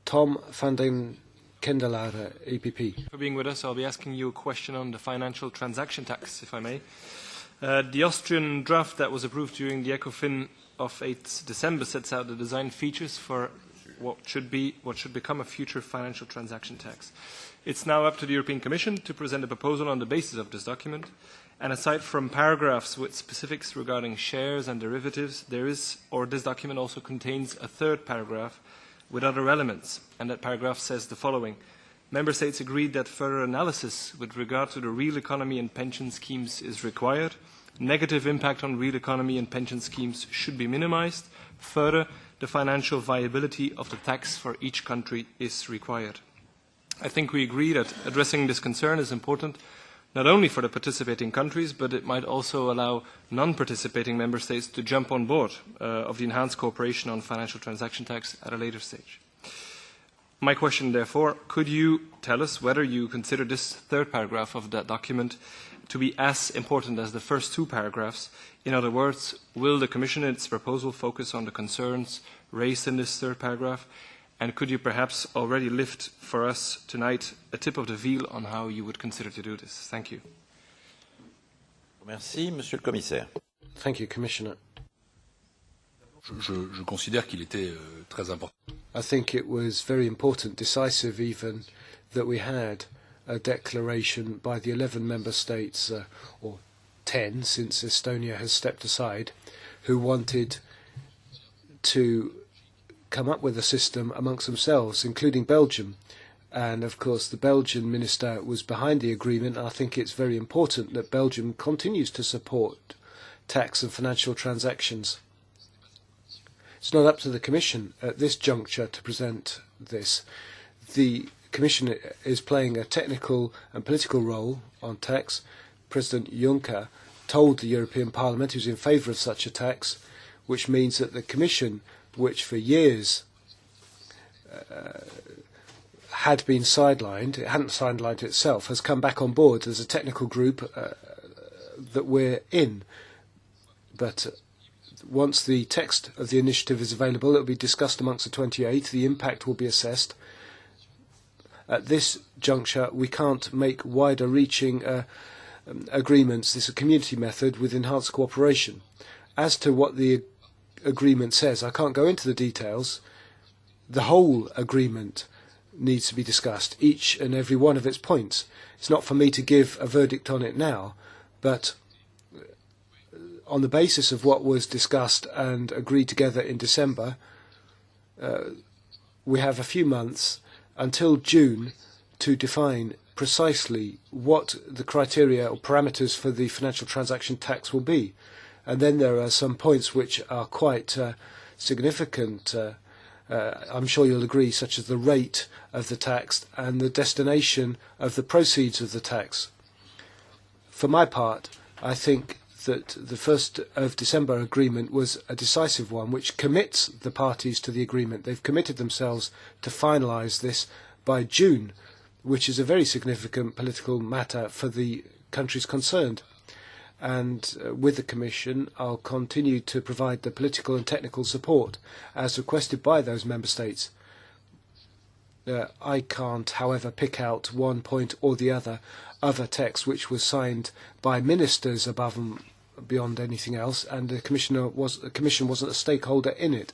Tom Vandenkendelaere, EPP. For being with us, I'll be asking you a question on the financial transaction tax, if I may. The Austrian draft that was approved during the ECOFIN of 8 December sets out the design features for what should become a future financial transaction tax. It's now up to the European Commission to present a proposal on the basis of this document. And aside from paragraphs with specifics regarding shares and derivatives, this document also contains a third paragraph with other elements. And that paragraph says the following. Member States agreed that further analysis with regard to the real economy and pension schemes is required. Negative impact on real economy and pension schemes should be minimized. Further, the financial viability of the tax for each country is required. I think we agree that addressing this concern is important, not only for the participating countries, but it might also allow non-participating member states to jump on board of the enhanced cooperation on financial transaction tax at a later stage. My question, therefore, could you tell us whether you consider this third paragraph of that document to be as important as the first two paragraphs? In other words, will the Commission in its proposal focus on the concerns raised in this third paragraph? And could you perhaps already lift for us tonight a tip of the veil on how you would consider to do this? Thank you. Merci, Monsieur le Commissaire. Thank you, Commissioner. Je considère qu'il était très important. I think it was very important, decisive even, that we had a declaration by the 11 member states, or 10 since Estonia has stepped aside, who wanted to come up with a system amongst themselves, including Belgium. And of course the Belgian minister was behind the agreement. I think it's very important that Belgium continues to support tax and financial transactions. It's not up to the Commission at this juncture to present this. The Commission is playing a technical and political role on tax. President Juncker told the European Parliament he was in favour of such a tax, which means that the Commission, which for years had been sidelined, it hadn't sidelined itself, has come back on board as a technical group that we're in. But once the text of the initiative is available, it will be discussed amongst the 28. The impact will be assessed. At this juncture, we can't make wider-reaching agreements. This is a community method with enhanced cooperation. As to what the agreement says, I can't go into the details. The whole agreement needs to be discussed, each and every one of its points. It's not for me to give a verdict on it now, but on the basis of what was discussed and agreed together in December, we have a few months until June to define precisely what the criteria or parameters for the financial transaction tax will be. And then there are some points which are quite significant, I'm sure you'll agree, such as the rate of the tax and the destination of the proceeds of the tax. For my part, I think that the 1st of December agreement was a decisive one, which commits the parties to the agreement. They've committed themselves to finalise this by June, which is a very significant political matter for the countries concerned. And with the Commission, I'll continue to provide the political and technical support as requested by those member states. I can't, however, pick out one point or the other of a text which was signed by ministers above and beyond anything else, and the Commission wasn't a stakeholder in it.